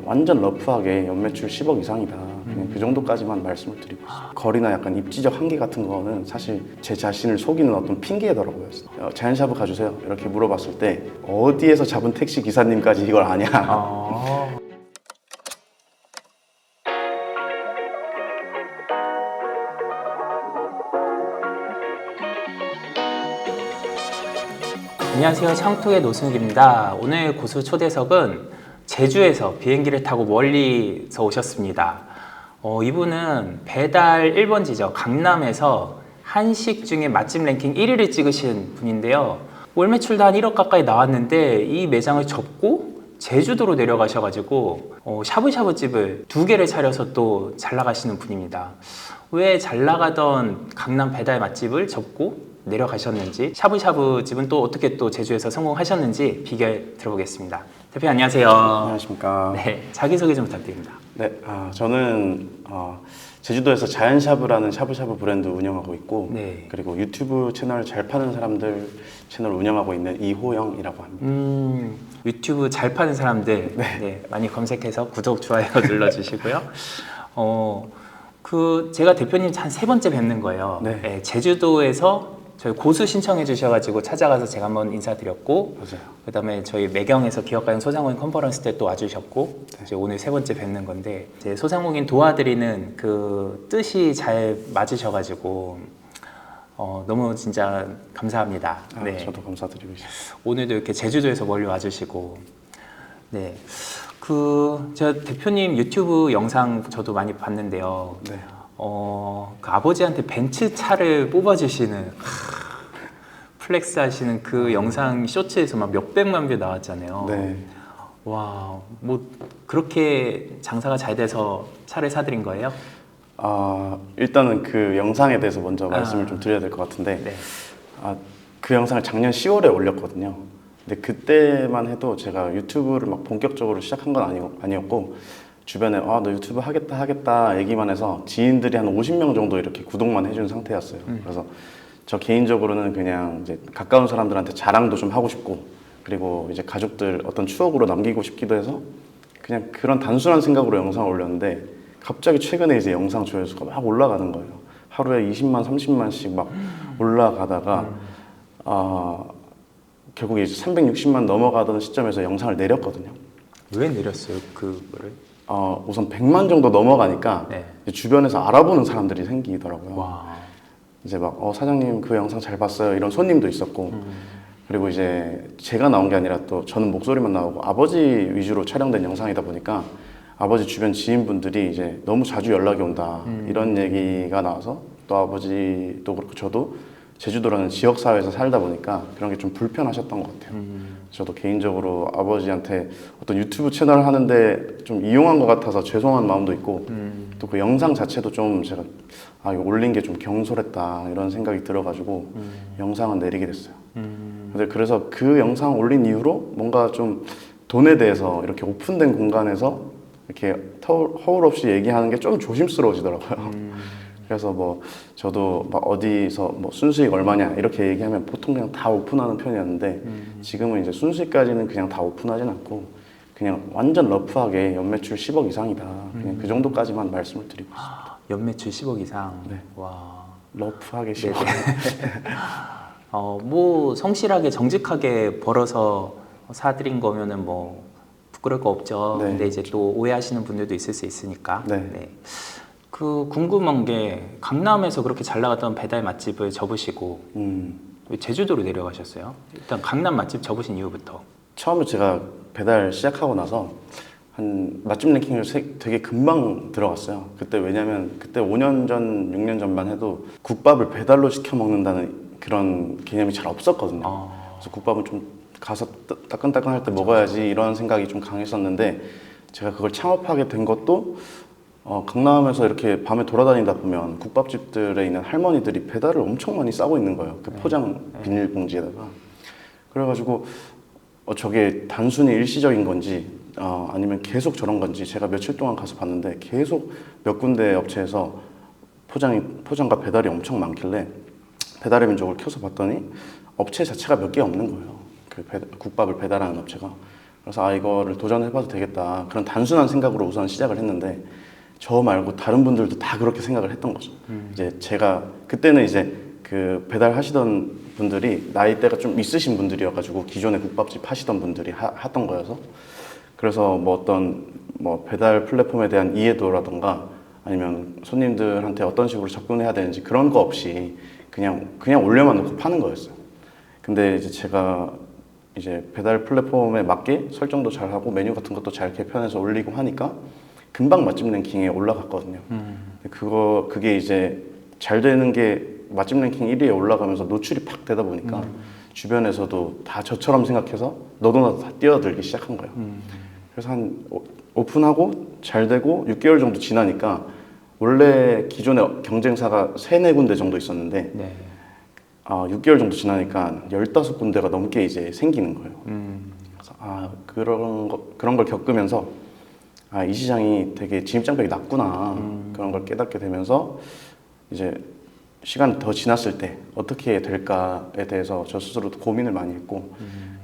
완전 러프하게 연매출 10억 이상이다. 그냥 그 정도까지만 말씀을 드리고 있어요. 거리나 약간 입지적 한계 같은 거는 사실 제 자신을 속이는 어떤 핑계더라고요. 자연샤브 가주세요 이렇게 물어봤을 때 어디에서 잡은 택시 기사님까지 이걸 아냐. 안녕하세요, 창톡의 노승욱입니다. 오늘 고수 초대석은 제주에서 비행기를 타고 멀리서 오셨습니다. 이분은 배달 1번지죠. 강남에서 한식 중에 맛집 랭킹 1위를 찍으신 분인데요. 월 매출도 한 1억 가까이 나왔는데 이 매장을 접고 제주도로 내려가셔가지고 샤브샤브 집을 2개를 차려서 또 잘 나가시는 분입니다. 왜 잘 나가던 강남 배달 맛집을 접고 내려가셨는지, 샤브샤브 집은 또 어떻게 또 제주에서 성공하셨는지 비결 들어보겠습니다. 대표님 안녕하세요. 안녕하십니까. 네, 자기소개 좀 부탁드립니다. 네, 저는 제주도에서 자연샤브라는 샤브샤브 브랜드 운영하고 있고, 네. 그리고 유튜브 채널 잘 파는 사람들 채널 운영하고 있는 이호영이라고 합니다. 유튜브 잘 파는 사람들 네, 많이 검색해서 구독, 좋아요 눌러주시고요. 제가 대표님 한 3번째 뵙는 거예요. 네. 네, 제주도에서 저희 고수 신청해 주셔가지고 찾아가서 제가 한번 인사드렸고, 맞아요. 그 다음에 저희 매경에서 기업가용 소상공인 컨퍼런스 때 또 와주셨고, 네. 이제 오늘 3번째 뵙는 건데, 이제 소상공인 도와드리는 그 뜻이 잘 맞으셔가지고 너무 진짜 감사합니다. 네. 저도 감사드리고 있습니다. 오늘도 이렇게 제주도에서 멀리 와주시고, 네. 제가 대표님 유튜브 영상 저도 많이 봤는데요. 네. 그 아버지한테 벤츠 차를 뽑아주시는, 플렉스 하시는 그 영상 쇼츠에서 막 몇백만 뷰 나왔잖아요. 네. 와, 뭐, 그렇게 장사가 잘 돼서 차를 사드린 거예요? 일단은 그 영상에 대해서 먼저 말씀을 좀 드려야 될 것 같은데, 네. 그 영상을 작년 10월에 올렸거든요. 근데 그때만 해도 제가 유튜브를 막 본격적으로 시작한 건 아니었고, 주변에 너 유튜브 하겠다 얘기만 해서 지인들이 한 50명 정도 이렇게 구독만 해준 상태였어요. 그래서 저 개인적으로는 그냥 이제 가까운 사람들한테 자랑도 좀 하고 싶고, 그리고 이제 가족들 어떤 추억으로 남기고 싶기도 해서 그냥 그런 단순한 생각으로 영상을 올렸는데, 갑자기 최근에 이제 영상 조회수가 막 올라가는 거예요. 하루에 20만, 30만씩 막 올라가다가 결국에 이제 360만 넘어가던 시점에서 영상을 내렸거든요. 왜 내렸어요, 그거를? 우선 100만 정도 넘어가니까 네. 이제 주변에서 알아보는 사람들이 생기더라고요. 와. 이제 막 사장님 그 영상 잘 봤어요 이런 손님도 있었고, 그리고 이제 제가 나온 게 아니라 또 저는 목소리만 나오고 아버지 위주로 촬영된 영상이다 보니까 아버지 주변 지인분들이 이제 너무 자주 연락이 온다 이런 얘기가 나와서, 또 아버지도 그렇고 저도 제주도라는 지역사회에서 살다 보니까 그런 게 좀 불편하셨던 것 같아요. 저도 개인적으로 아버지한테 어떤 유튜브 채널 하는데 좀 이용한 것 같아서 죄송한 마음도 있고, 또 그 영상 자체도 좀 제가 이거 올린 게 좀 경솔했다 이런 생각이 들어가지고 영상은 내리게 됐어요. 근데 그래서 그 영상 올린 이후로 뭔가 좀 돈에 대해서 이렇게 오픈된 공간에서 이렇게 허울 없이 얘기하는 게 좀 조심스러워지더라고요. 그래서 뭐 저도 막 어디서 뭐 순수익 얼마냐 이렇게 얘기하면 보통 그냥 다 오픈하는 편이었는데, 지금은 이제 순수익까지는 그냥 다 오픈하진 않고 그냥 완전 러프하게 연매출 10억 이상이다. 그냥 그 정도까지만 말씀을 드리고 있습니다. 연매출 10억 이상. 네. 와. 러프하게 10억. 뭐 성실하게 정직하게 벌어서 사드린 거면은 뭐 부끄러울 거 없죠. 네. 근데 이제 또 오해하시는 분들도 있을 수 있으니까. 네. 궁금한 게, 강남에서 그렇게 잘 나갔던 배달 맛집을 접으시고 왜 제주도로 내려가셨어요? 일단 강남 맛집 접으신 이유부터. 처음에 제가 배달 시작하고 나서 한 맛집 랭킹을 되게 금방 들어갔어요. 그때 왜냐면 그때 5년 전, 6년 전만 해도 국밥을 배달로 시켜 먹는다는 그런 개념이 잘 없었거든요. 그래서 국밥은 좀 가서 따끈따끈할 때 먹어야지 이런 생각이 좀 강했었는데, 제가 그걸 창업하게 된 것도 강남에서 이렇게 밤에 돌아다니다 보면 국밥집들에 있는 할머니들이 배달을 엄청 많이 싸고 있는 거예요. 그 포장 비닐봉지에다가. 그래가지고 저게 단순히 일시적인 건지 아니면 계속 저런 건지, 제가 며칠 동안 가서 봤는데 계속 몇 군데 업체에서 포장과 배달이 엄청 많길래 배달의 민족을 켜서 봤더니 업체 자체가 몇 개 없는 거예요. 국밥을 배달하는 업체가. 그래서 아 이거를 도전해봐도 되겠다 그런 단순한 생각으로 우선 시작을 했는데 저 말고 다른 분들도 다 그렇게 생각을 했던 거죠. 이제 제가 그때는 이제 그 배달하시던 분들이 나이대가 좀 있으신 분들이어가지고 기존에 국밥집 하시던 분들이 하던 거여서 그래서 뭐 어떤 뭐 배달 플랫폼에 대한 이해도라던가 아니면 손님들한테 어떤 식으로 접근해야 되는지 그런 거 없이 그냥 올려만 놓고 파는 거였어요. 근데 이제 제가 이제 배달 플랫폼에 맞게 설정도 잘 하고 메뉴 같은 것도 잘 개편해서 올리고 하니까 금방 맛집 랭킹에 올라갔거든요. 그게 이제 잘 되는 게 맛집 랭킹 1위에 올라가면서 노출이 팍 되다 보니까 주변에서도 다 저처럼 생각해서 너도 나도 다 뛰어들기 시작한 거예요. 그래서 한 오픈하고 잘 되고 6개월 정도 지나니까 원래 기존에 경쟁사가 3-4군데 정도 있었는데 네. 6개월 정도 지나니까 15군데가 넘게 이제 생기는 거예요. 그래서 그런 걸 겪으면서 이 시장이 되게 진입장벽이 낮구나 그런 걸 깨닫게 되면서 이제 시간이 더 지났을 때 어떻게 될까에 대해서 저 스스로도 고민을 많이 했고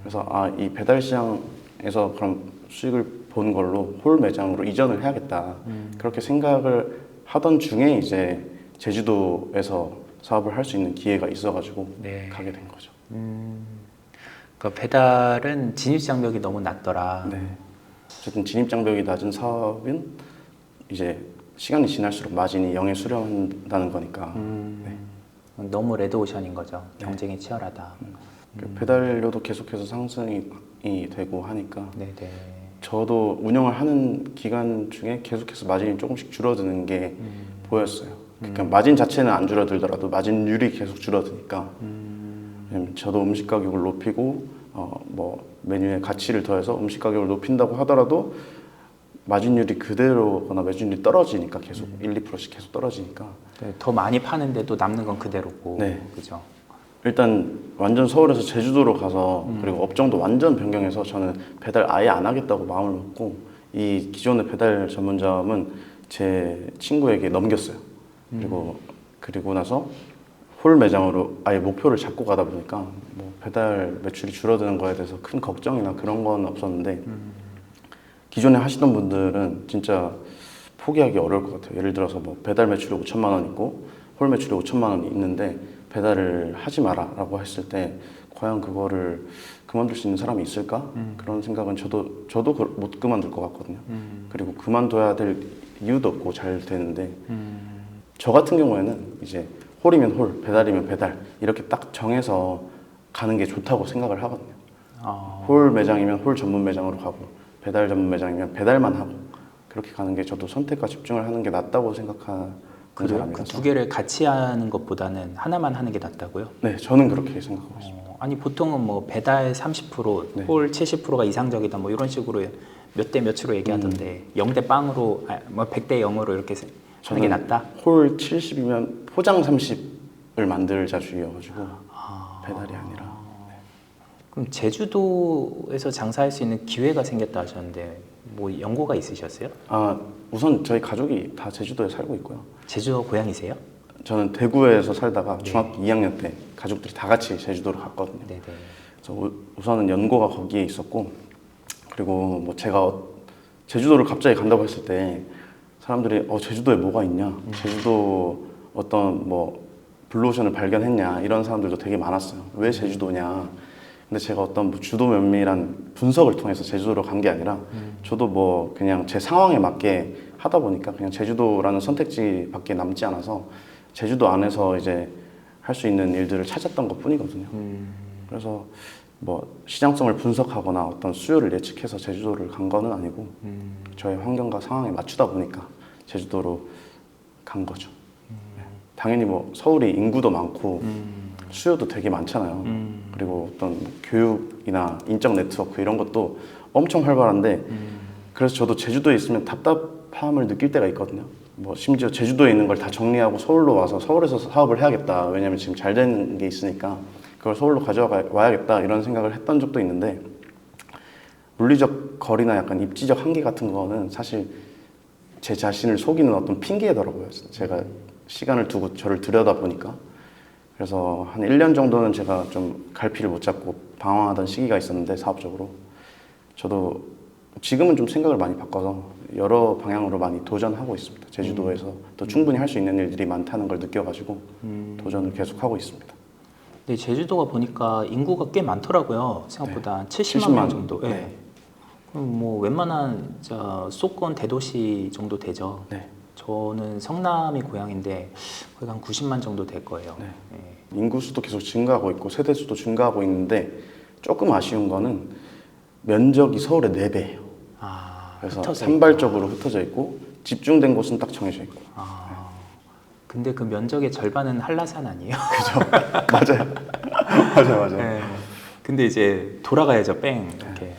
그래서 이 배달 시장에서 그럼 수익을 본 걸로 홀 매장으로 이전을 해야겠다 그렇게 생각을 하던 중에 이제 제주도에서 사업을 할 수 있는 기회가 있어가지고 네. 가게 된 거죠. 그러니까 배달은 진입 장벽이 너무 낮더라. 네. 어쨌든 진입 장벽이 낮은 사업은 이제 시간이 지날수록 마진이 영에 수렴한다는 거니까. 네. 너무 레드오션인 거죠. 경쟁이 치열하다. 배달료도 계속해서 상승이 되고 하니까 네네. 저도 운영을 하는 기간 중에 계속해서 마진이 조금씩 줄어드는 게 보였어요. 그러니까 마진 자체는 안 줄어들더라도 마진율이 계속 줄어드니까 왜냐면 저도 음식 가격을 높이고 뭐 메뉴의 가치를 더해서 음식 가격을 높인다고 하더라도 마진율이 그대로거나 마진율이 떨어지니까 계속 1-2%씩 계속 떨어지니까 네, 더 많이 파는데도 남는 건 그대로고. 네. 그죠. 일단 완전 서울에서 제주도로 가서 그리고 업종도 완전 변경해서 저는 배달 아예 안 하겠다고 마음을 먹고 이 기존의 배달 전문점은 제 친구에게 넘겼어요. 그리고 나서 홀 매장으로 아예 목표를 잡고 가다 보니까 뭐 배달 매출이 줄어드는 거에 대해서 큰 걱정이나 그런 건 없었는데 기존에 하시던 분들은 진짜 포기하기 어려울 것 같아요. 예를 들어서 뭐 배달 매출이 5천만 원 있고 홀 매출이 5천만 원이 있는데 배달을 하지 마라 라고 했을 때 과연 그거를 그만둘 수 있는 사람이 있을까? 그런 생각은 저도 못 그만둘 것 같거든요. 그리고 그만둬야 될 이유도 없고 잘 되는데 저 같은 경우에는 이제 홀이면 홀, 배달이면 배달 이렇게 딱 정해서 가는 게 좋다고 생각을 하거든요. 홀 매장이면 홀 전문 매장으로 가고 배달 전문 매장이면 배달만 하고 그렇게 가는 게 저도 선택과 집중을 하는 게 낫다고 생각하는 사람이라서. 그 두 개를 같이 하는 것보다는 하나만 하는 게 낫다고요? 네, 저는 그렇게 생각하고 있습니다. 아니 보통은 뭐 배달 30%, 네. 홀 70%가 이상적이다 뭐 이런 식으로 몇 대 몇으로 얘기하던데 0대 빵으로 뭐 100대 0으로 이렇게 하는 게 낫다? 홀 70이면 포장 30을 만들자 주의여가지고 배달이 아니라. 그럼 제주도에서 장사할 수 있는 기회가 생겼다 하셨는데 뭐 연고가 있으셨어요? 우선 저희 가족이 다 제주도에 살고 있고요. 제주도 고향이세요? 저는 대구에서 살다가 중학교 2학년 때 가족들이 다 같이 제주도를 갔거든요. 네네. 그래서 우선은 연고가 거기에 있었고 그리고 뭐 제가 제주도를 갑자기 간다고 했을 때 사람들이 제주도에 뭐가 있냐, 제주도 어떤 뭐 블루오션을 발견했냐 이런 사람들도 되게 많았어요. 왜 제주도냐? 근데 제가 어떤 뭐 주도 면밀한 분석을 통해서 제주도로 간 게 아니라 저도 뭐 그냥 제 상황에 맞게 하다 보니까 그냥 제주도라는 선택지밖에 남지 않아서 제주도 안에서 이제 할 수 있는 일들을 찾았던 것 뿐이거든요. 그래서 뭐 시장성을 분석하거나 어떤 수요를 예측해서 제주도를 간 거는 아니고 저의 환경과 상황에 맞추다 보니까 제주도로 간 거죠. 네. 당연히 뭐 서울이 인구도 많고 수요도 되게 많잖아요. 그리고 어떤 뭐 교육이나 인적 네트워크 이런 것도 엄청 활발한데 그래서 저도 제주도에 있으면 답답함을 느낄 때가 있거든요. 뭐 심지어 제주도에 있는 걸 다 정리하고 서울로 와서 서울에서 사업을 해야겠다. 왜냐면 지금 잘 되는 게 있으니까 그걸 서울로 가져와야겠다 이런 생각을 했던 적도 있는데 물리적 거리나 약간 입지적 한계 같은 거는 사실 제 자신을 속이는 어떤 핑계더라고요. 제가 시간을 두고 저를 들여다보니까 그래서 한 1년 정도는 제가 좀 갈피를 못 잡고 방황하던 시기가 있었는데 사업적으로 저도 지금은 좀 생각을 많이 바꿔서 여러 방향으로 많이 도전하고 있습니다. 제주도에서 또 충분히 할 수 있는 일들이 많다는 걸 느껴가지고 도전을 계속하고 있습니다. 네, 제주도가 보니까 인구가 꽤 많더라고요. 생각보다 한 70만 70만 명 정도. 네. 네. 그럼 뭐 웬만한 수도권 대도시 정도 되죠. 네. 저는 성남이 고향인데 거의 한 90만 정도 될 거예요. 네. 네. 인구수도 계속 증가하고 있고 세대수도 증가하고 있는데 조금 아쉬운 거는 면적이 서울의 4배예요. 아, 그래서 흩어져 산발적으로 흩어져 있고 집중된 곳은 딱 정해져 있고. 아, 근데 그 면적의 절반은 한라산 아니에요? 그죠? 맞아요. 맞아요. 네. 근데 이제 돌아가야죠, 뺑 이렇게.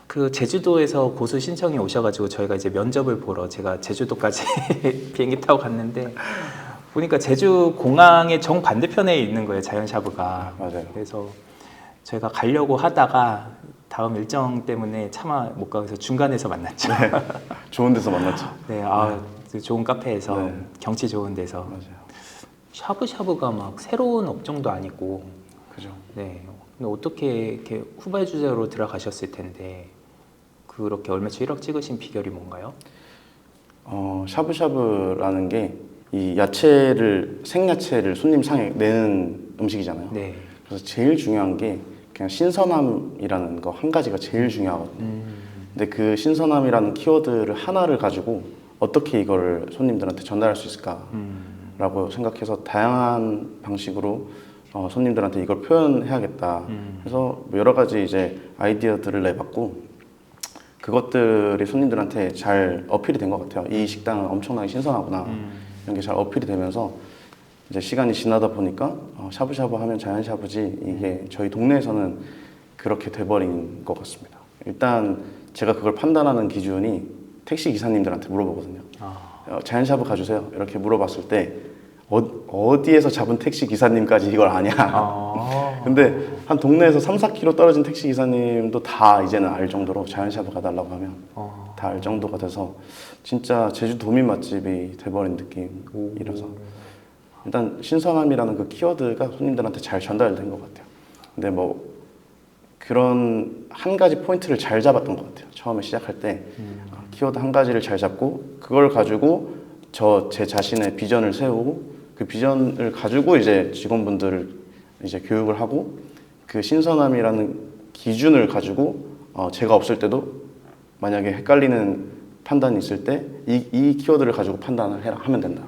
그 제주도에서 고수 신청이 오셔가지고 저희가 이제 면접을 보러 제가 제주도까지 비행기 타고 갔는데 보니까 제주 공항의 정 반대편에 있는 거예요, 자연샤브가. 맞아요. 그래서 저희가 가려고 하다가 다음 일정 때문에 차마 못 가서 중간에서 만났죠. 네. 좋은 데서 만났죠. 네, 좋은 카페에서 네. 경치 좋은 데서. 맞아요. 샤브샤브가 막 새로운 업종도 아니고, 그죠. 네. 근데 어떻게 이렇게 후발 주자로 들어가셨을 텐데 그렇게 얼마치 1억 찍으신 비결이 뭔가요? 샤브샤브라는 게 이 야채를 생야채를 손님 상에 내는 음식이잖아요. 네. 그래서 제일 중요한 게 그냥 신선함이라는 거 한 가지가 제일 중요하거든요. 근데 그 신선함이라는 키워드를 하나를 가지고 어떻게 이거를 손님들한테 전달할 수 있을까라고 생각해서 다양한 방식으로 손님들한테 이걸 표현해야겠다. 그래서 여러 가지 이제 아이디어들을 내봤고 그것들이 손님들한테 잘 어필이 된 것 같아요. 이 식당은 엄청나게 신선하구나. 이런 게 잘 어필이 되면서 이제 시간이 지나다 보니까 샤브샤브 하면 자연샤브지 이게 저희 동네에서는 그렇게 돼버린 것 같습니다. 일단 제가 그걸 판단하는 기준이 택시 기사님들한테 물어보거든요. 자연샤브 가주세요. 이렇게 물어봤을 때 어디에서 잡은 택시 기사님까지 이걸 아냐. 근데 한 동네에서 3, 4km 떨어진 택시 기사님도 다 이제는 알 정도로 자연샤브 가달라고 하면 다 알 정도가 돼서 진짜 제주 도민 맛집이 돼버린 느낌이라서 일단 신선함이라는 그 키워드가 손님들한테 잘 전달된 것 같아요. 근데 뭐 그런 한 가지 포인트를 잘 잡았던 것 같아요. 처음에 시작할 때 키워드 한 가지를 잘 잡고 그걸 가지고 제 자신의 비전을 세우고 그 비전을 가지고 이제 직원분들을 이제 교육을 하고 그 신선함이라는 기준을 가지고 제가 없을 때도 만약에 헷갈리는 판단이 있을 때 이 키워드를 가지고 판단을 하면 된다.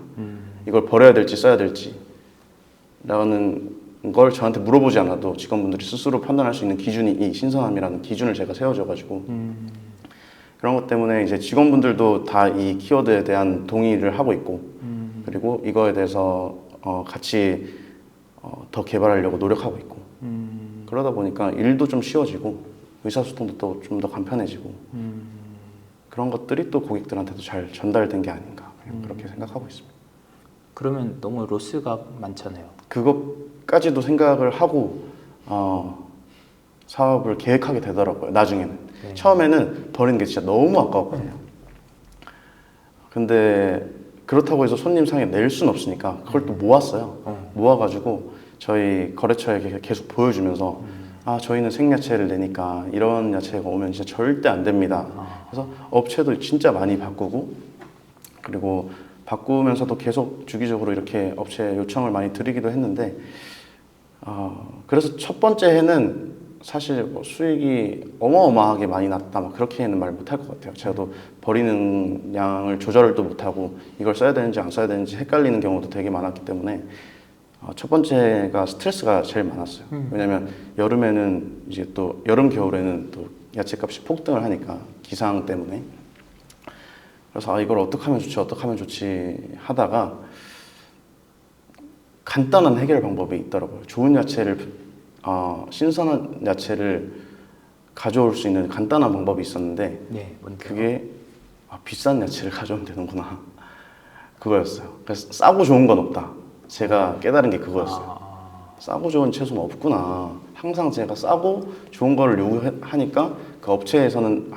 이걸 버려야 될지 써야 될지 라는 걸 저한테 물어보지 않아도 직원분들이 스스로 판단할 수 있는 기준이 이 신선함이라는 기준을 제가 세워줘가지고 그런 것 때문에 이제 직원분들도 다 이 키워드에 대한 동의를 하고 있고 그리고 이거에 대해서 같이 더 개발하려고 노력하고 있고 그러다 보니까 일도 좀 쉬워지고 의사소통도 또 좀 더 간편해지고 그런 것들이 또 고객들한테도 잘 전달된 게 아닌가 그렇게 생각하고 있습니다. 그러면 너무 로스가 많잖아요. 그것까지도 생각을 하고 사업을 계획하게 되더라고요. 나중에는 네. 처음에는 버리는 게 진짜 너무 아까웠거든요. 근데 그렇다고 해서 손님 상에 낼 수는 없으니까 그걸 또 모았어요. 모아가지고 저희 거래처에 계속 보여주면서 저희는 생야채를 내니까 이런 야채가 오면 진짜 절대 안 됩니다. 그래서 업체도 진짜 많이 바꾸고 그리고 바꾸면서도 계속 주기적으로 이렇게 업체에 요청을 많이 드리기도 했는데 그래서 첫 번째 해는 사실 뭐 수익이 어마어마하게 많이 났다 막 그렇게는 말 못할 것 같아요. 제가 또 버리는 양을 조절을 또 못하고 이걸 써야 되는지 안 써야 되는지 헷갈리는 경우도 되게 많았기 때문에 첫 번째가 스트레스가 제일 많았어요. 왜냐면 여름에는 이제 또 여름 겨울에는 또 야채값이 폭등을 하니까 기상 때문에 그래서 이걸 어떻게 하면 좋지 하다가 간단한 해결 방법이 있더라고요. 좋은 야채를 신선한 야채를 가져올 수 있는 간단한 방법이 있었는데 네, 뭔데요? 그게 비싼 야채를 가져오면 되는구나 그거였어요. 그래서 싸고 좋은 건 없다. 제가 깨달은 게 그거였어요. 싸고 좋은 채소는 없구나. 항상 제가 싸고 좋은 거를 요구하니까 그 업체에서는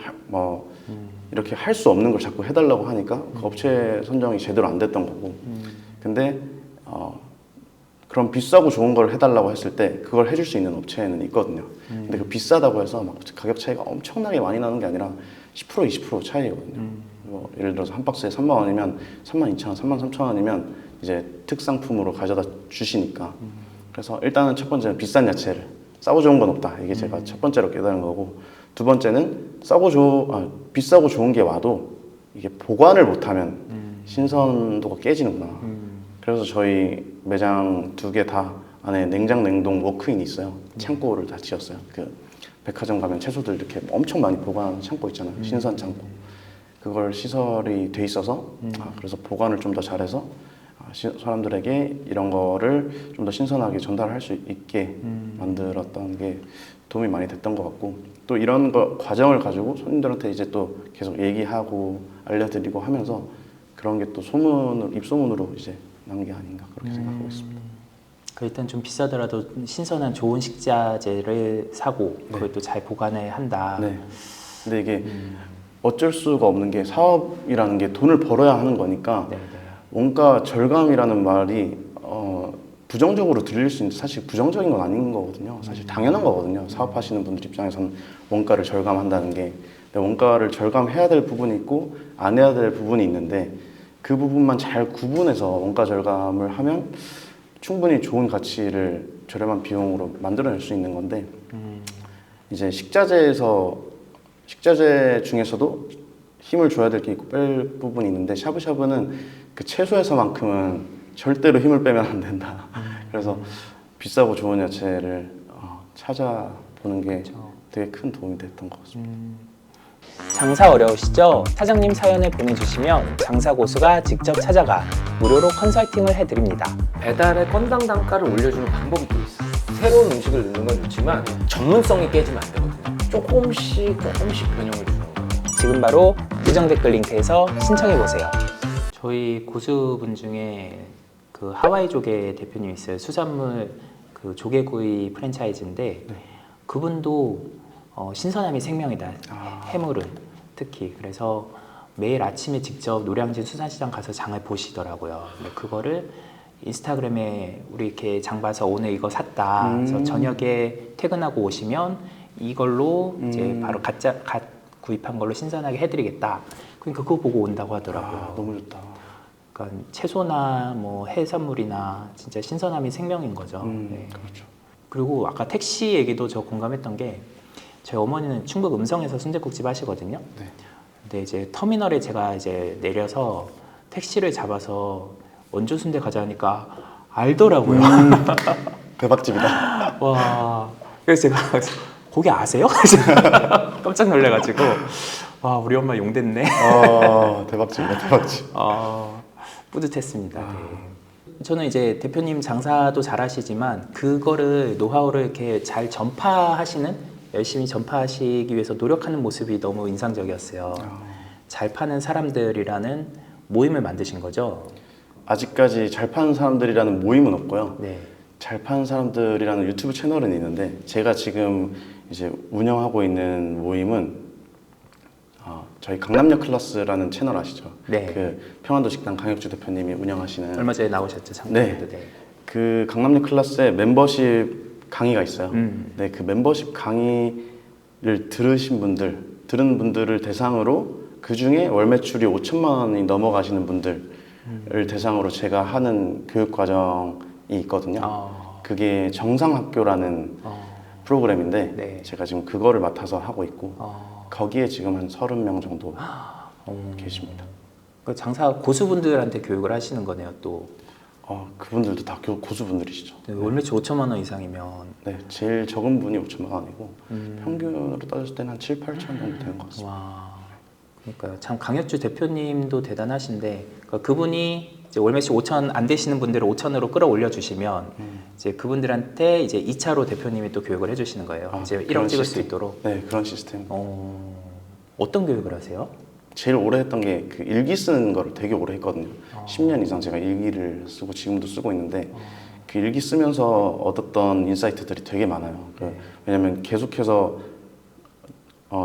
이렇게 할 수 없는 걸 자꾸 해달라고 하니까 그 업체 선정이 제대로 안 됐던 거고 근데 그럼 비싸고 좋은 걸 해달라고 했을 때 그걸 해줄 수 있는 업체는 있거든요. 근데 그 비싸다고 해서 막 가격 차이가 엄청나게 많이 나는 게 아니라 10% 20% 차이거든요. 뭐 예를 들어서 한 박스에 3만 원이면 3만 2천 원, 3만 3천 원이면 이제 특상품으로 가져다 주시니까. 그래서 일단은 첫 번째는 비싼 야채를, 싸고 좋은 건 없다. 이게 제가 첫 번째로 깨달은 거고, 두 번째는 비싸고 좋은 게 와도 이게 보관을 못하면 신선도가 깨지는구나. 그래서 저희 매장 2개 다 안에 냉장 냉동 워크인이 있어요. 창고를 다 지었어요. 그 백화점 가면 채소들 이렇게 엄청 많이 보관하는 창고 있잖아요. 신선 창고. 그걸 시설이 돼 있어서 그래서 보관을 좀 더 잘해서 사람들에게 이런 거를 좀 더 신선하게 전달할 수 있게 만들었던 게 도움이 많이 됐던 것 같고, 또 이런 거 과정을 가지고 손님들한테 이제 또 계속 얘기하고 알려드리고 하면서 그런 게 또 입소문으로 이제 난 게 아닌가 그렇게 생각하고 있습니다. 그 일단 좀 비싸더라도 신선한 좋은 식자재를 사고 네. 그걸 또 잘 보관을 한다. 네. 근데 이게 어쩔 수가 없는 게 사업이라는 게 돈을 벌어야 하는 거니까 네, 네. 원가 절감이라는 말이 부정적으로 들릴 수 있는데 사실 부정적인 건 아닌 거거든요. 사실 당연한 거거든요. 사업하시는 분들 입장에서는 원가를 절감한다는 게. 근데 원가를 절감해야 될 부분이 있고 안 해야 될 부분이 있는데 그 부분만 잘 구분해서 원가 절감을 하면 충분히 좋은 가치를 저렴한 비용으로 만들어낼 수 있는 건데 이제 식자재 중에서도 힘을 줘야 될 게 있고 뺄 부분이 있는데 샤브샤브는 그 채소에서만큼은 절대로 힘을 빼면 안 된다. 그래서 비싸고 좋은 야채를 찾아보는 게 되게 큰 도움이 됐던 것 같습니다. 장사 어려우시죠? 사장님 사연을 보내주시면 장사 고수가 직접 찾아가 무료로 컨설팅을 해드립니다. 배달의 건당 단가를 올려주는 방법이 또 있어요. 새로운 음식을 넣는 건 좋지만 전문성이 깨지면 안 되거든요. 조금씩 변형을 주는 거예요. 지금 바로 고정 댓글 링크에서 신청해보세요. 저희 고수분 중에 그 하와이 조개 대표님 있어요. 수산물 그 조개구이 프랜차이즈인데 그분도 신선함이 생명이다. 해물은 특히. 그래서 매일 아침에 직접 노량진 수산시장 가서 장을 보시더라고요. 근데 그거를 인스타그램에 우리 이렇게 장 봐서 오늘 이거 샀다. 그래서 저녁에 퇴근하고 오시면 이걸로 이제 바로 갓 구입한 걸로 신선하게 해드리겠다. 그러니까 그거 보고 온다고 하더라고요. 너무 좋다. 그러니까 채소나 뭐 해산물이나 진짜 신선함이 생명인 거죠. 네. 그렇죠. 그리고 아까 택시 얘기도 저 공감했던 게 저희 어머니는 충북 음성에서 순댓국집 하시거든요. 네. 근데 이제 터미널에 제가 이제 내려서 택시를 잡아서 원조 순대 가자 하니까 알더라고요. 대박집이다. 와. 그래서 제가 거기 아세요? 깜짝 놀래가지고 와 우리 엄마 용됐네. 대박집이다, 대박집. 뿌듯했습니다. 네. 저는 이제 대표님 장사도 잘하시지만 그거를 노하우를 이렇게 잘 열심히 전파하시기 위해서 노력하는 모습이 너무 인상적이었어요. 잘 파는 사람들이라는 모임을 만드신 거죠? 아직까지 잘 파는 사람들이라는 모임은 없고요. 네. 잘 파는 사람들이라는 유튜브 채널은 있는데 제가 지금 이제 운영하고 있는 모임은 저희 강남역 클래스라는 채널 아시죠? 네. 그 평안도 식당 강혁주 대표님이 운영하시는 얼마 전에 나오셨죠, 장면도. 네. 그 강남역 클래스에 멤버십 강의가 있어요. 네, 그 멤버십 강의를 들은 분들을 대상으로 그 중에 월 매출이 5천만 원이 넘어가시는 분들을 대상으로 제가 하는 교육 과정이 있거든요. 그게 정상학교라는 프로그램인데 네. 제가 지금 그거를 맡아서 하고 있고 거기에 지금 한 30명 정도 계십니다. 그 장사 고수분들한테 교육을 하시는 거네요, 또. 그분들도 다 고수분들이시죠. 네, 월 매출 5천만 원 이상이면. 네, 제일 적은 분이 5천만 원이고 평균으로 따졌을 때는 한 7, 8천 정도 되는 것 같습니다. 와. 그러니까 참 강혁주 대표님도 대단하신데 그러니까 그분이 이제 월 매출 5천 안 되시는 분들을 5천으로 끌어올려 주시면 이제 그분들한테 이제 2차로 대표님이 또 교육을 해주시는 거예요. 이제 1억 찍을 수 있도록. 네, 그런 시스템. 어떤 교육을 하세요? 제일 오래 했던 게 그 일기 쓰는 거를 되게 오래 했거든요. 10년 이상 제가 일기를 쓰고 지금도 쓰고 있는데 그 일기 쓰면서 얻었던 인사이트들이 되게 많아요. 왜냐면 계속해서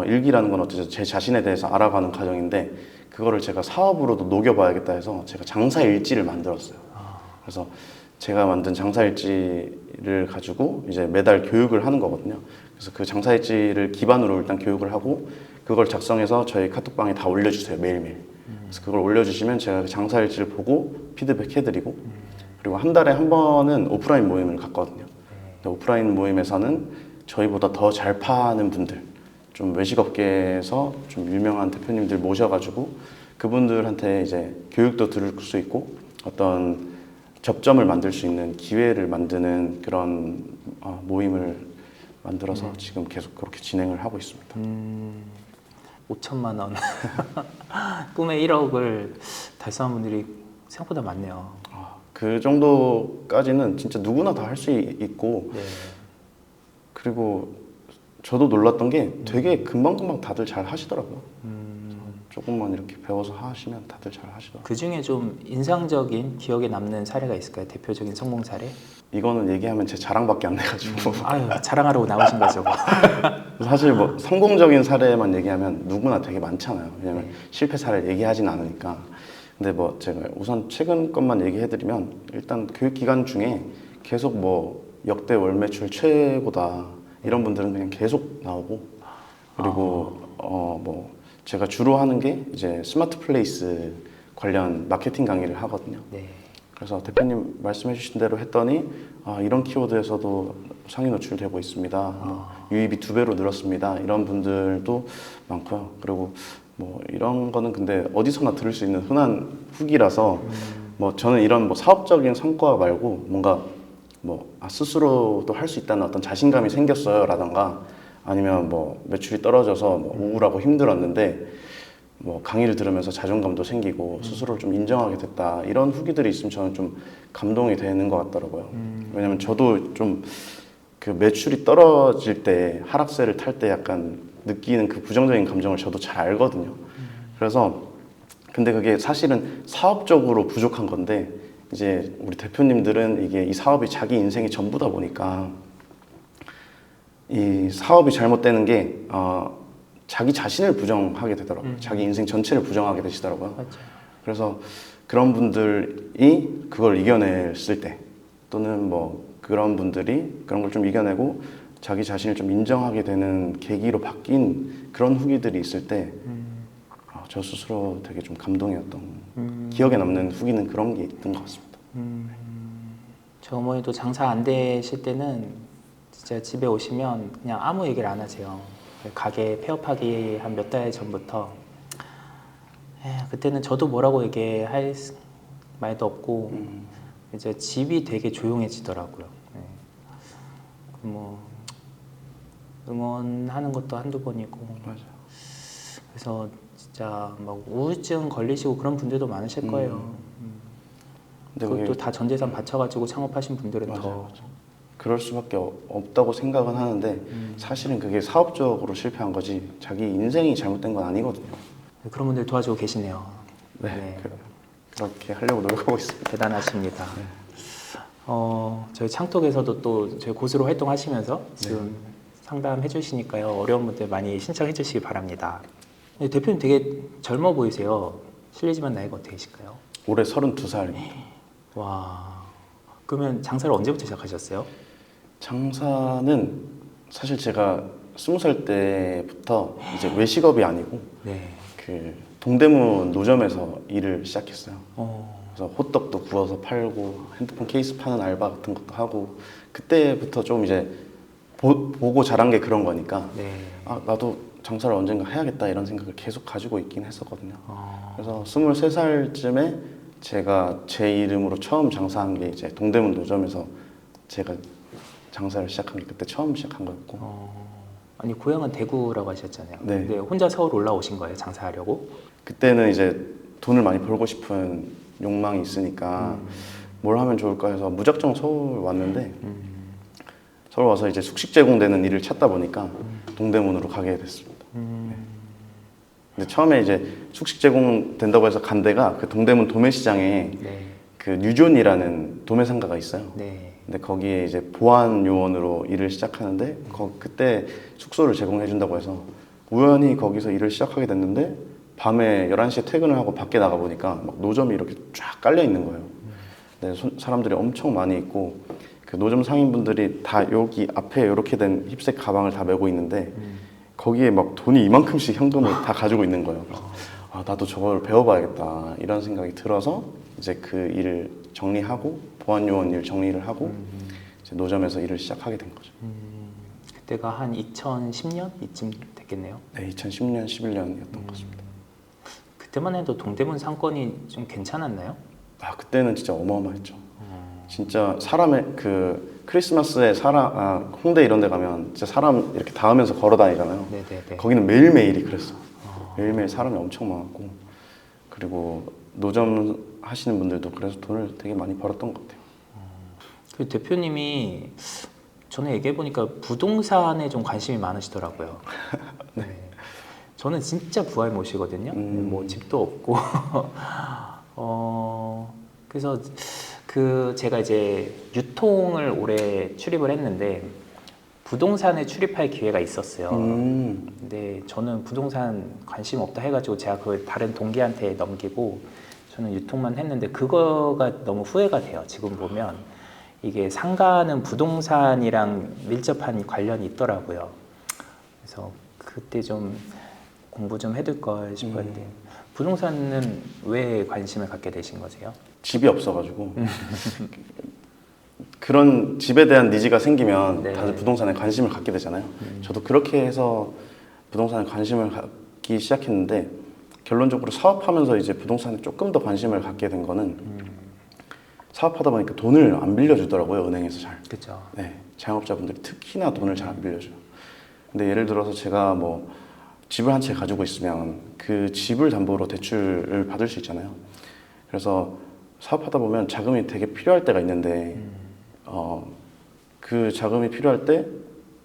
일기라는 건 어쨌든 제 자신에 대해서 알아가는 과정인데 그거를 제가 사업으로도 녹여봐야겠다 해서 제가 장사 일지를 만들었어요. 그래서 제가 만든 장사일지를 가지고 이제 매달 교육을 하는 거거든요. 그래서 그 장사일지를 기반으로 일단 교육을 하고 그걸 작성해서 저희 카톡방에 다 올려주세요, 매일매일. 그래서 그걸 올려주시면 제가 그 장사일지를 보고 피드백 해드리고 그리고 한 달에 한 번은 오프라인 모임을 갖거든요. 근데 오프라인 모임에서는 저희보다 더 잘 파는 분들, 좀 외식업계에서 좀 유명한 대표님들 모셔가지고 그분들한테 이제 교육도 들을 수 있고 어떤 접점을 만들 수 있는 기회를 만드는 그런 모임을 만들어서 지금 계속 그렇게 진행을 하고 있습니다. 5천만 원 꿈의 1억을 달성한 분들이 생각보다 많네요. 그 정도까지는 진짜 누구나 다 할 수 있고 네. 그리고 저도 놀랐던 게 되게 금방금방 다들 잘 하시더라고요. 조금만 이렇게 배워서 하시면 다들 잘 하시더라고요. 그 중에 좀 인상적인 기억에 남는 사례가 있을까요? 대표적인 성공 사례? 이거는 얘기하면 제 자랑밖에 안 돼가지고 아유, 자랑하라고 나오신 거죠. 사실 뭐 성공적인 사례만 얘기하면 누구나 되게 많잖아요. 왜냐면 네. 실패 사례를 얘기하진 않으니까. 근데 뭐 제가 우선 최근 것만 얘기해드리면 일단 교육 기간 중에 계속 뭐 역대 월 매출 최고다 이런 분들은 그냥 계속 나오고 그리고 뭐 제가 주로 하는 게 이제 스마트 플레이스 관련 마케팅 강의를 하거든요. 네. 그래서 대표님 말씀해주신 대로 했더니 이런 키워드에서도 상위 노출되고 있습니다. 뭐 유입이 2배로 늘었습니다. 이런 분들도 많고요. 그리고 뭐 이런 거는 근데 어디서나 들을 수 있는 흔한 후기라서 뭐 저는 이런 뭐 사업적인 성과 말고 뭔가 뭐 스스로도 할 수 있다는 어떤 자신감이 생겼어요라던가 아니면 뭐 매출이 떨어져서 뭐 우울하고 힘들었는데 뭐 강의를 들으면서 자존감도 생기고 스스로를 좀 인정하게 됐다 이런 후기들이 있으면 저는 좀 감동이 되는 것 같더라고요. 왜냐면 저도 좀 그 매출이 떨어질 때 하락세를 탈 때 약간 느끼는 그 부정적인 감정을 저도 잘 알거든요. 그래서 근데 그게 사실은 사업적으로 부족한 건데 이제 우리 대표님들은 이게 이 사업이 자기 인생이 전부다 보니까 이 사업이 잘못되는 게 자기 자신을 부정하게 되더라고요. 자기 인생 전체를 부정하게 되시더라고요. 맞아요. 그래서 그런 분들이 그걸 이겨냈을 때 또는 뭐 그런 분들이 그런 걸 좀 이겨내고 자기 자신을 좀 인정하게 되는 계기로 바뀐 그런 후기들이 있을 때 저 스스로 되게 좀 감동이었던 기억에 남는 후기는 그런 게 있던 것 같습니다. 저 어머니도 장사 안 되실 때는 진짜 집에 오시면 그냥 아무 얘기를 안 하세요. 가게 폐업하기 한 몇 달 전부터 그때는 저도 뭐라고 얘기할 말도 없고 이제 집이 되게 조용해지더라고요. 뭐 응원하는 것도 한두 번이고 맞아요. 그래서 진짜 막 우울증 걸리시고 그런 분들도 많으실 거예요. 근데 그것도 그게 다 전 재산 바쳐가지고 창업하신 분들은 맞아요, 더 맞아요. 그럴 수밖에 없다고 생각은 하는데 사실은 그게 사업적으로 실패한 거지 자기 인생이 잘못된 건 아니거든요. 그런 분들 도와주고 계시네요. 네, 그렇게 하려고 노력하고 있습니다. 대단하십니다. 저희 창톡에서도 또 저희 고수로 활동하시면서 지금 상담해 주시니까요. 어려운 분들 많이 신청해 주시기 바랍니다. 근데 대표님 되게 젊어 보이세요. 실례지만 나이가 어떻게 되실까요? 올해 32살입니다. 와, 그러면 장사를 언제부터 시작하셨어요? 장사는 사실 제가 20살 때부터 이제 외식업이 아니고 네. 그 동대문 노점에서 일을 시작했어요. 어, 그래서 호떡도 구워서 팔고 핸드폰 케이스 파는 알바 같은 것도 하고 그때부터 좀 이제 보고 자란 게 그런 거니까 네. 나도 장사를 언젠가 해야겠다 이런 생각을 계속 가지고 있긴 했었거든요. 어, 그래서 23살쯤에 제가 제 이름으로 처음 장사한 게 이제 동대문 노점에서 제가 장사를 시작한 게 그때 처음 시작한 거였고 아니 고향은 대구라고 하셨잖아요. 네. 근데 혼자 서울 올라오신 거예요, 장사하려고? 그때는 이제 돈을 많이 벌고 싶은 욕망이 있으니까 뭘 하면 좋을까 해서 무작정 서울 왔는데 서울 와서 이제 숙식 제공되는 일을 찾다 보니까 동대문으로 가게 됐습니다. 근데 처음에 이제 숙식 제공된다고 해서 간 데가 그 동대문 도매시장에 네. 그 뉴존이라는 도매상가가 있어요. 네. 근데 거기에 이제 보안 요원으로 일을 시작하는데 그때 숙소를 제공해 준다고 해서 우연히 거기서 일을 시작하게 됐는데 밤에 11시에 퇴근을 하고 밖에 나가 보니까 막 노점이 이렇게 쫙 깔려 있는 거예요. 네, 사람들이 엄청 많이 있고 그 노점 상인분들이 다 여기 앞에 이렇게 된 힙색 가방을 다 메고 있는데 거기에 막 돈이 이만큼씩 현금을 다 가지고 있는 거예요. 그래서 아, 나도 저걸 배워봐야겠다 이런 생각이 들어서 이제 그 일을 정리하고 보안요원 일 정리를 하고 이제 노점에서 일을 시작하게 된 거죠. 그때가 한 2010년 이쯤 됐겠네요. 네, 2010년, 11년이었던 것 같습니다. 그때만 해도 동대문 상권이 좀 괜찮았나요? 아, 그때는 진짜 어마어마했죠. 진짜 사람의 그 크리스마스에 홍대 이런 데 가면 진짜 사람 이렇게 닿으면서 걸어 다니잖아요. 네네네. 거기는 매일매일이 그랬어. 매일매일 사람이 엄청 많았고 그리고 노점 하시는 분들도 그래서 돈을 되게 많이 벌었던 것 같아요. 그 대표님이 전에 얘기해 보니까 부동산에 좀 관심이 많으시더라고요. 네. 저는 진짜 부할 못이거든요. 뭐 집도 없고. 그래서 제가 이제 유통을 올해 출입을 했는데 부동산에 출입할 기회가 있었어요. 근데 저는 부동산 관심 없다 해가지고 제가 그걸 다른 동기한테 넘기고 저는 유통만 했는데 그거가 너무 후회가 돼요. 지금 보면 이게 상가는 부동산이랑 밀접한 관련이 있더라고요. 그래서 그때 좀 공부 좀 해둘 걸 싶었는데 부동산은 왜 관심을 갖게 되신 거세요? 집이 없어가지고 그런 집에 대한 니즈가 생기면 네. 다들 부동산에 관심을 갖게 되잖아요. 저도 그렇게 해서 부동산에 관심을 갖기 시작했는데 결론적으로 사업하면서 이제 부동산에 조금 더 관심을 갖게 된 거는 사업하다 보니까 돈을 안 빌려주더라고요, 은행에서 잘. 그렇죠. 네, 자영업자분들이 특히나 돈을 잘 안 빌려줘요. 근데 예를 들어서 제가 뭐 집을 한 채 가지고 있으면 그 집을 담보로 대출을 받을 수 있잖아요. 그래서 사업하다 보면 자금이 되게 필요할 때가 있는데 그 자금이 필요할 때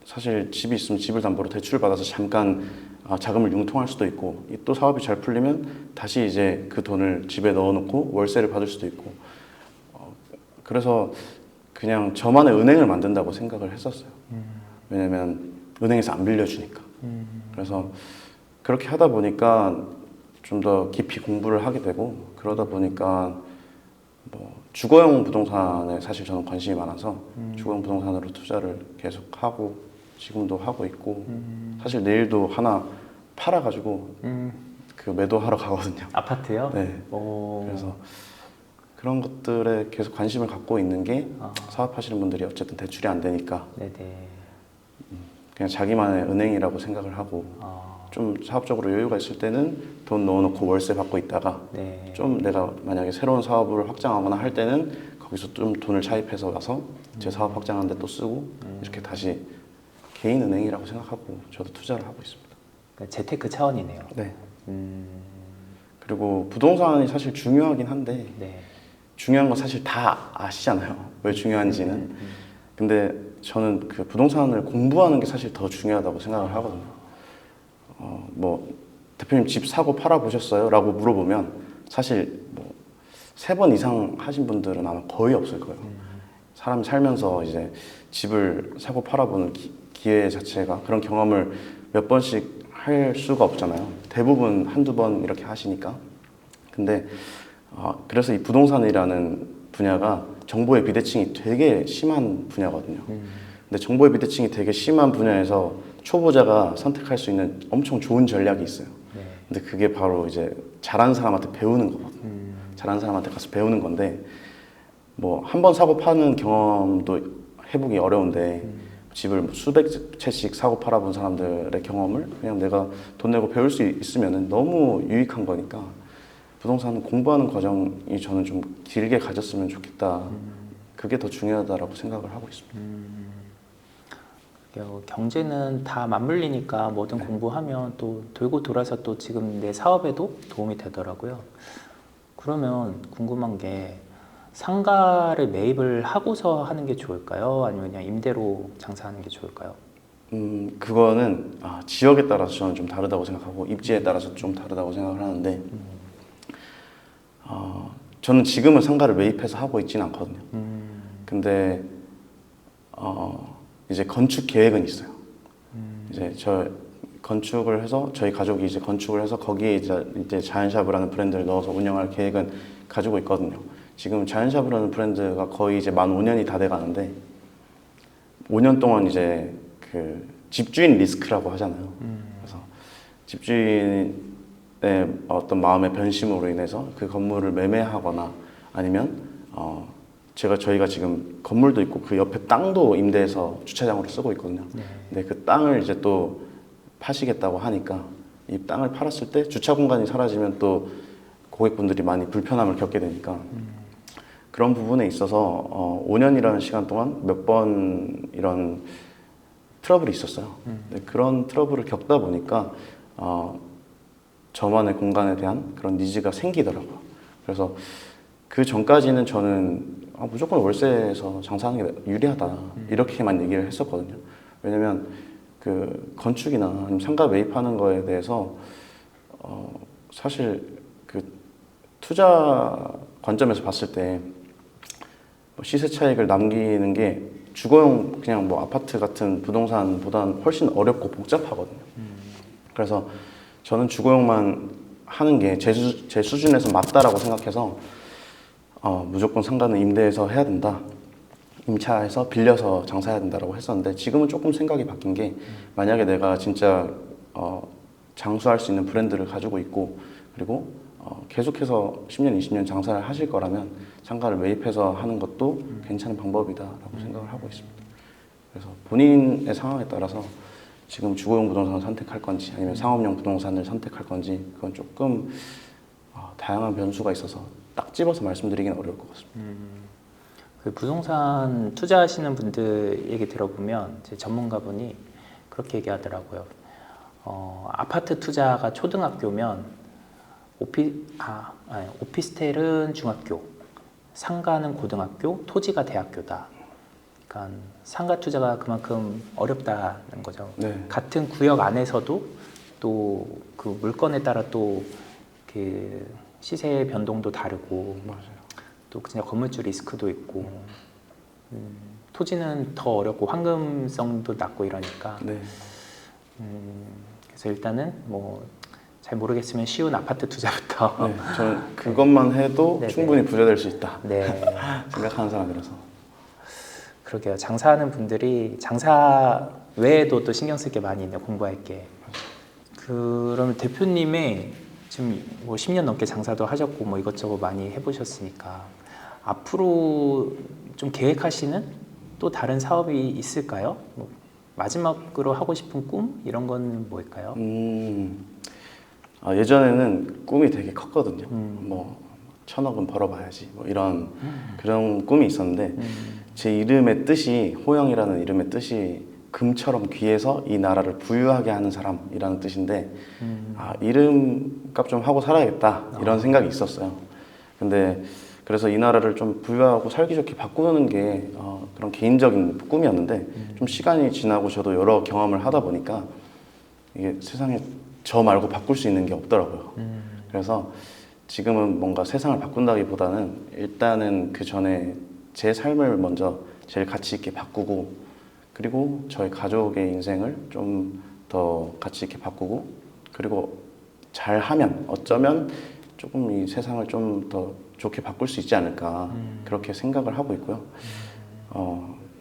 사실 집이 있으면 집을 담보로 대출을 받아서 잠깐 자금을 융통할 수도 있고 또 사업이 잘 풀리면 다시 이제 그 돈을 집에 넣어놓고 월세를 받을 수도 있고 그래서 그냥 저만의 은행을 만든다고 생각을 했었어요. 왜냐면 은행에서 안 빌려주니까. 그래서 그렇게 하다 보니까 좀 더 깊이 공부를 하게 되고 그러다 보니까 뭐 주거용 부동산에 사실 저는 관심이 많아서 주거용 부동산으로 투자를 계속 하고 지금도 하고 있고 사실 내일도 하나 팔아가지고 그 매도하러 가거든요. 아파트요? 네. 그래서 그런 것들에 계속 관심을 갖고 있는 게 사업하시는 분들이 어쨌든 대출이 안 되니까 네네. 그냥 자기만의 은행이라고 생각을 하고 좀 사업적으로 여유가 있을 때는 돈 넣어놓고 월세 받고 있다가 네. 좀 내가 만약에 새로운 사업을 확장하거나 할 때는 거기서 좀 돈을 차입해서 와서 제 사업 확장하는 데 또 쓰고 이렇게 다시 개인 은행이라고 생각하고 저도 투자를 하고 있습니다. 그러니까 재테크 차원이네요. 네. 그리고 부동산이 사실 중요하긴 한데 네. 중요한 건 사실 다 아시잖아요. 왜 중요한지는. 근데 저는 그 부동산을 공부하는 게 사실 더 중요하다고 생각을 하거든요. 뭐 대표님 집 사고 팔아 보셨어요? 라고 물어보면 사실 뭐 3번 이상 하신 분들은 아마 거의 없을 거예요. 사람이 살면서 이제 집을 사고 팔아보는 기회 자체가 그런 경험을 몇 번씩 할 수가 없잖아요. 대부분 한두 번 이렇게 하시니까. 근데 그래서 이 부동산이라는 분야가 정보의 비대칭이 되게 심한 분야거든요. 근데 정보의 비대칭이 되게 심한 분야에서 초보자가 선택할 수 있는 엄청 좋은 전략이 있어요. 네. 근데 그게 바로 이제 잘하는 사람한테 배우는 거거든요. 잘하는 사람한테 가서 배우는 건데 뭐 한 번 사고 파는 경험도 해보기 어려운데 집을 수백 채씩 사고 팔아본 사람들의 경험을 그냥 내가 돈 내고 배울 수 있으면 너무 유익한 거니까 부동산 공부하는 과정이 저는 좀 길게 가졌으면 좋겠다. 그게 더 중요하다라고 생각을 하고 있습니다. 경제는 다 맞물리니까 뭐든 공부하면 또 돌고 돌아서 또 지금 내 사업에도 도움이 되더라고요. 그러면 궁금한 게 상가를 매입을 하고서 하는 게 좋을까요? 아니면 그냥 임대로 장사하는 게 좋을까요? 그거는 지역에 따라서 저는 좀 다르다고 생각하고 입지에 따라서 좀 다르다고 생각을 하는데 저는 지금은 상가를 매입해서 하고 있지는 않거든요. 근데 이제 건축 계획은 있어요. 이제 저 건축을 해서 저희 가족이 이제 건축을 해서 거기에 이제 자연샵이라는 브랜드를 넣어서 운영할 계획은 가지고 있거든요. 지금 자연샵이라는 브랜드가 거의 이제 만 5년이 다 돼가는데 5년 동안 이제 그 집주인 리스크라고 하잖아요. 그래서 집주인의 어떤 마음의 변심으로 인해서 그 건물을 매매하거나 아니면 저희가 지금 건물도 있고 그 옆에 땅도 임대해서 주차장으로 쓰고 있거든요. 근데 그 땅을 이제 또 파시겠다고 하니까 이 땅을 팔았을 때 주차 공간이 사라지면 또 고객분들이 많이 불편함을 겪게 되니까 그런 부분에 있어서 5년이라는 시간 동안 몇 번 이런 트러블이 있었어요. 근데 그런 트러블을 겪다 보니까 저만의 공간에 대한 그런 니즈가 생기더라고요. 그래서 그 전까지는 저는 무조건 월세에서 장사하는 게 유리하다 이렇게만 얘기를 했었거든요. 왜냐면 그 건축이나 아니면 상가 매입하는 거에 대해서 사실 그 투자 관점에서 봤을 때 시세 차익을 남기는 게 주거용 그냥 뭐 아파트 같은 부동산보다는 훨씬 어렵고 복잡하거든요. 그래서 저는 주거용만 하는 게 제 수준에서 맞다라고 생각해서 무조건 상가는 임대해서 해야 된다. 임차해서 빌려서 장사해야 된다라고 했었는데 지금은 조금 생각이 바뀐 게 만약에 내가 진짜 장수할 수 있는 브랜드를 가지고 있고 그리고 계속해서 10년, 20년 장사를 하실 거라면 상가를 매입해서 하는 것도 괜찮은 방법이다라고 생각을 하고 있습니다. 그래서 본인의 상황에 따라서 지금 주거용 부동산을 선택할 건지 아니면 상업용 부동산을 선택할 건지 그건 조금 다양한 변수가 있어서 딱 집어서 말씀드리기는 어려울 것 같습니다. 그 부동산 투자하시는 분들 얘기 들어보면 제 전문가분이 그렇게 얘기하더라고요. 아파트 투자가 초등학교면 오피스텔은 중학교, 상가는 고등학교, 토지가 대학교다. 그러니까 상가 투자가 그만큼 어렵다는 거죠. 네. 같은 구역 안에서도 또 그 물건에 따라 또 그 시세 변동도 다르고, 맞아요. 또 그냥 건물주 리스크도 있고, 토지는 더 어렵고 황금성도 낮고 이러니까. 네. 그래서 일단은 뭐 잘 모르겠으면 쉬운 아파트 투자부터. 네, 저는 그것만 해도 네네. 충분히 부자 될 수 있다 네. 생각하는 사람이라서. 그러게요. 장사하는 분들이 장사 외에도 또 신경 쓸 게 많이 있네요. 공부할 게. 그러면 대표님의 지금 뭐 10년 넘게 장사도 하셨고 뭐 이것저것 많이 해보셨으니까 앞으로 좀 계획하시는 또 다른 사업이 있을까요? 뭐 마지막으로 하고 싶은 꿈 이런 건 뭘까요? 예전에는 꿈이 되게 컸거든요. 뭐 1,000억은 벌어봐야지 뭐 이런 그런 꿈이 있었는데 제 이름의 뜻이 호영이라는 이름의 뜻이 금처럼 귀해서 이 나라를 부유하게 하는 사람이라는 뜻인데 이름값 좀 하고 살아야겠다 이런 생각이 있었어요. 근데 그래서 이 나라를 좀 부유하고 살기 좋게 바꾸는 게 그런 개인적인 꿈이었는데 좀 시간이 지나고 저도 여러 경험을 하다 보니까 이게 세상에 저 말고 바꿀 수 있는 게 없더라고요. 그래서 지금은 뭔가 세상을 바꾼다기보다는 일단은 그 전에 제 삶을 먼저 제일 가치 있게 바꾸고 그리고 저희 가족의 인생을 좀 더 가치 있게 바꾸고 그리고 잘하면 어쩌면 조금 이 세상을 좀 더 좋게 바꿀 수 있지 않을까 그렇게 생각을 하고 있고요.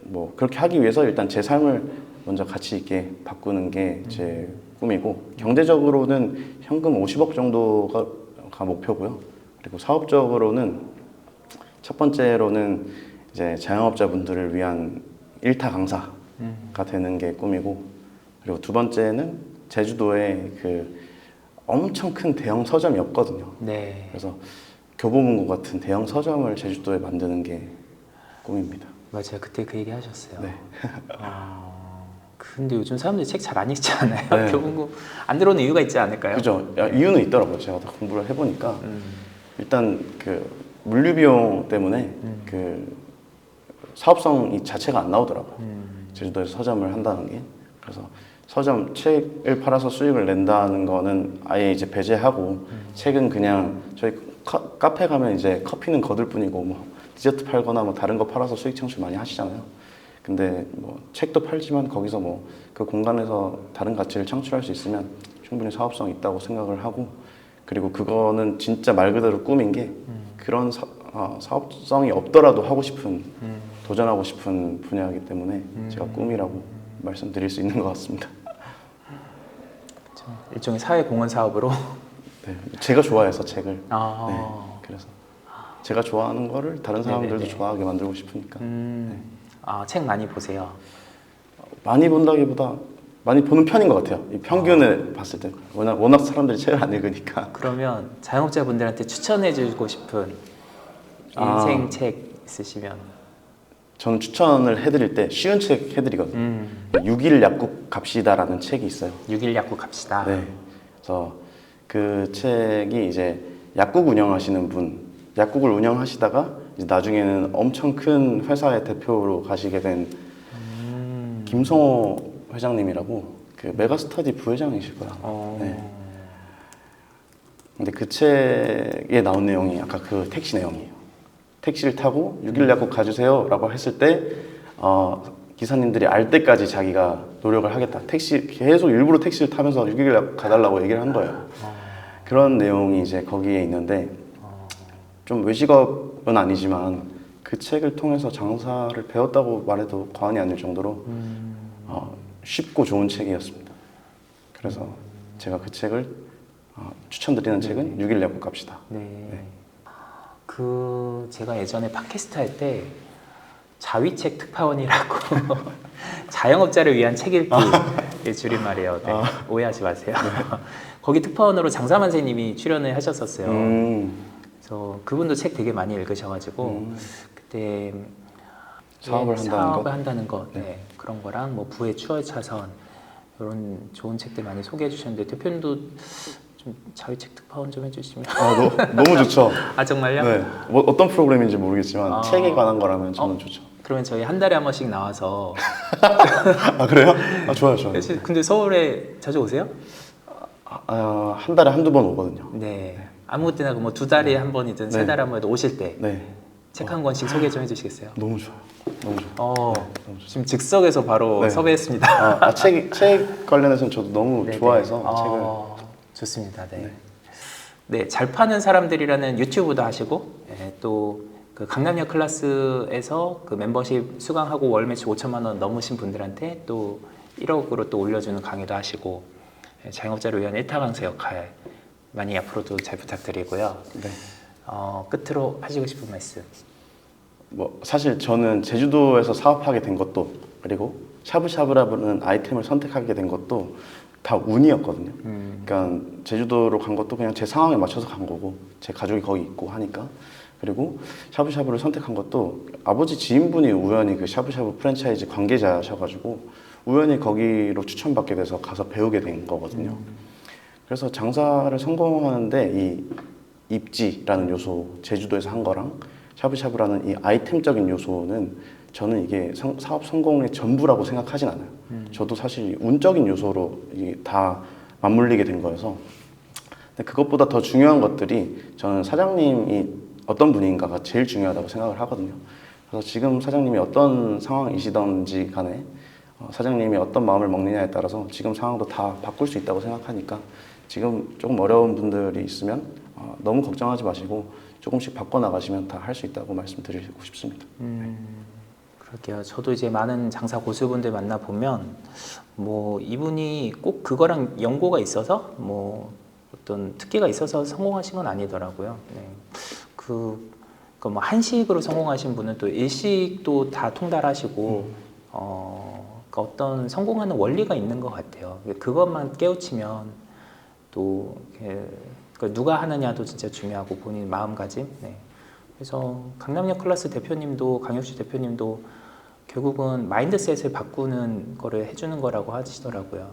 뭐 그렇게 하기 위해서 일단 제 삶을 먼저 가치 있게 바꾸는 게 제 꿈이고 경제적으로는 현금 50억 정도가 목표고요. 그리고 사업적으로는 첫 번째로는 이제 자영업자분들을 위한 일타 강사가 되는 게 꿈이고 그리고 두 번째는 제주도에 그 엄청 큰 대형 서점이 없거든요. 네. 그래서 교보문고 같은 대형 서점을 제주도에 만드는 게 꿈입니다. 맞아요. 그때 그 얘기 하셨어요. 네. 근데 요즘 사람들이 책 잘 안 읽지 않아요? 네. 교보문고 안 들어오는 이유가 있지 않을까요? 그죠? 이유는 있더라고요. 제가 다 공부를 해보니까 일단 그 물류 비용 때문에 그 사업성이 자체가 안 나오더라고요. 제주도에서 서점을 한다는 게. 그래서 서점 책을 팔아서 수익을 낸다는 거는 아예 이제 배제하고 책은 그냥 저희 카페 가면 이제 커피는 거들 뿐이고 뭐 디저트 팔거나 뭐 다른 거 팔아서 수익 창출 많이 하시잖아요. 근데 뭐 책도 팔지만 거기서 뭐 그 공간에서 다른 가치를 창출할 수 있으면 충분히 사업성이 있다고 생각을 하고 그리고 그거는 진짜 말 그대로 꿈인 게 그런 사업성이 없더라도 하고 싶은 도전하고 싶은 분야이기 때문에 제가 꿈이라고 말씀드릴 수 있는 것 같습니다. 일종의 사회 공헌 사업으로. 네, 제가 좋아해서 책을. 네, 아, 그래서 제가 좋아하는 거를 다른 사람들도 네네네. 좋아하게 만들고 싶으니까. 책 많이 보세요. 많이 본다기보다 많이 보는 편인 것 같아요. 이 평균을 봤을 때 워낙 사람들이 책을 안 읽으니까. 그러면 자영업자분들한테 추천해주고 싶은 인생 책 있으시면. 저는 추천을 해드릴 때 쉬운 책 해드리거든요. 6일 약국 갑시다라는 책이 있어요. 6일 약국 갑시다. 네. 그래서 그 책이 이제 약국 운영하시는 분, 약국을 운영하시다가 이제 나중에는 엄청 큰 회사의 대표로 가시게 된 김성호 회장님이라고 그 메가스터디 부회장이실 거야. 네. 근데 그 책에 나온 내용이 아까 그 택시 내용이에요. 택시를 타고 6일 약국 가주세요라고 했을 때 기사님들이 알 때까지 자기가 노력을 하겠다. 계속 일부러 택시를 타면서 6일 약국 가달라고 얘기를 한 거예요. 그런 내용이 이제 거기에 있는데 좀 외식업은 아니지만 그 책을 통해서 장사를 배웠다고 말해도 과언이 아닐 정도로 쉽고 좋은 책이었습니다. 그래서 제가 그 책을 추천드리는 책은 6일 약국 갑시다. 네. 제가 예전에 팟캐스트 할 때 자위책 특파원이라고 자영업자를 위한 책 읽기의 줄임말이에요. 네. 오해하지 마세요. 거기 특파원으로 장사만 선생님이 출연을 하셨었어요. 그래서 그분도 책 되게 많이 읽으셔가지고 그때 사업을 한다는 것, 네. 그런 거랑 뭐 부의 추월 차선 이런 좋은 책들 많이 소개해 주셨는데 대표님도 좀 자위책 특파원 좀 해주시면. 너무 좋죠. 아 정말요? 네. 뭐 어떤 프로그램인지 모르겠지만 책에 관한 거라면 저는 좋죠. 그러면 저희 한 달에 한 번씩 나와서. 아 그래요? 좋아요. 근데 서울에 자주 오세요? 한 달에 한두 번 오거든요. 네. 아무 때나 뭐 2달에 한 번이든 3달에 한 번이든 오실 때 책 한 네. 권씩 소개 좀 해주시겠어요? 너무 좋아요. 너무 좋아요. 지금 즉석에서 바로 네. 섭외했습니다. 책 관련해서는 저도 너무 네네. 좋아해서 책을. 좋습니다. 네, 잘 파는 사람들이라는 유튜브도 하시고 또 그 강남역 클래스에서 그 멤버십 수강하고 월 매출 5천만 원 넘으신 분들한테 또 1억으로 또 올려주는 강의도 하시고 자영업자를 위한 일타 강사 역할 많이 앞으로도 잘 부탁드리고요. 네. 끝으로 하시고 싶은 말씀. 뭐 사실 저는 제주도에서 사업하게 된 것도 그리고 샤브샤브라는 아이템을 선택하게 된 것도 다 운이었거든요. 그러니까 제주도로 간 것도 그냥 제 상황에 맞춰서 간 거고 제 가족이 거기 있고 하니까. 그리고 샤브샤브를 선택한 것도 아버지 지인분이 우연히 그 샤브샤브 프랜차이즈 관계자셔가지고 우연히 거기로 추천받게 돼서 가서 배우게 된 거거든요. 그래서 장사를 성공하는데 이 입지라는 요소, 제주도에서 한 거랑 샤브샤브라는 이 아이템적인 요소는 저는 이게 사업 성공의 전부라고 생각하진 않아요. 저도 사실 운적인 요소로 이게 다 맞물리게 된 거여서. 근데 그것보다 더 중요한 것들이 저는 사장님이 어떤 분인가가 제일 중요하다고 생각을 하거든요. 그래서 지금 사장님이 어떤 상황이시던지 간에 사장님이 어떤 마음을 먹느냐에 따라서 지금 상황도 다 바꿀 수 있다고 생각하니까 지금 조금 어려운 분들이 있으면 너무 걱정하지 마시고 조금씩 바꿔나가시면 다 할 수 있다고 말씀드리고 싶습니다. 그럴게요. 저도 이제 많은 장사 고수분들 만나보면 뭐 이분이 꼭 그거랑 연고가 있어서 뭐 어떤 특기가 있어서 성공하신 건 아니더라고요. 네. 뭐 한식으로 성공하신 분은 또 일식도 다 통달하시고 그러니까 어떤 성공하는 원리가 있는 것 같아요. 그것만 깨우치면 또 그러니까 누가 하느냐도 진짜 중요하고 본인 마음가짐. 네. 그래서 강남역 클래스 대표님도 강혁수 대표님도 결국은 마인드셋을 바꾸는 거를 해주는 거라고 하시더라고요.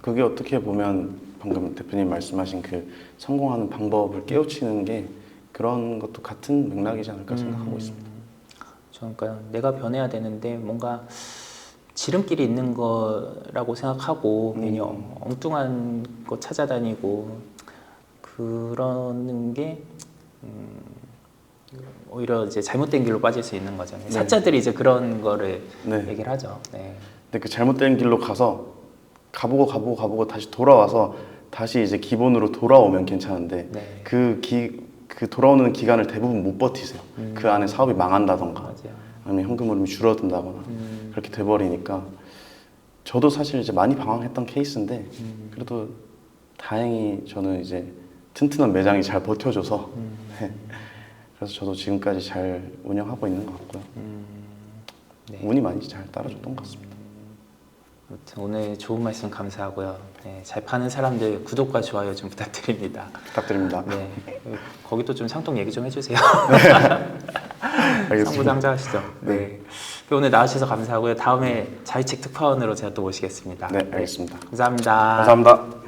그게 어떻게 보면 방금 대표님 말씀하신 그 성공하는 방법을 깨우치는 게 그런 것도 같은 맥락이지 않을까 생각하고 있습니다. 그러니까 내가 변해야 되는데 뭔가 지름길이 있는 거라고 생각하고 괜히 엉뚱한 거 찾아다니고 그러는 게 오히려 이제 잘못된 길로 빠질 수 있는 거잖아요. 사자들이 이제 그런 거를 얘기를 하죠. 네. 근데 그 잘못된 길로 가서 가보고 다시 돌아와서 다시 이제 기본으로 돌아오면 괜찮은데 그 그 돌아오는 기간을 대부분 못 버티세요. 그 안에 사업이 망한다던가 맞아요. 아니면 현금 흐름이 줄어든다거나 그렇게 돼버리니까 저도 사실 이제 많이 방황했던 케이스인데 그래도 다행히 저는 이제 튼튼한 매장이 잘 버텨줘서 네. 그래서 저도 지금까지 잘 운영하고 있는 것 같고요. 네. 운이 많이 잘 따라줬던 것 같습니다. 아무튼 오늘 좋은 말씀 감사하고요. 네, 잘 파는 사람들 구독과 좋아요 좀 부탁드립니다. 부탁드립니다. 네, 거기도 좀 상동 얘기 좀 해주세요. 알겠습니다. 상부상조하시죠. 네. 오늘 나와주셔서 감사하고요. 다음에 자유책 특파원으로 제가 또 모시겠습니다. 네, 알겠습니다. 감사합니다. 감사합니다.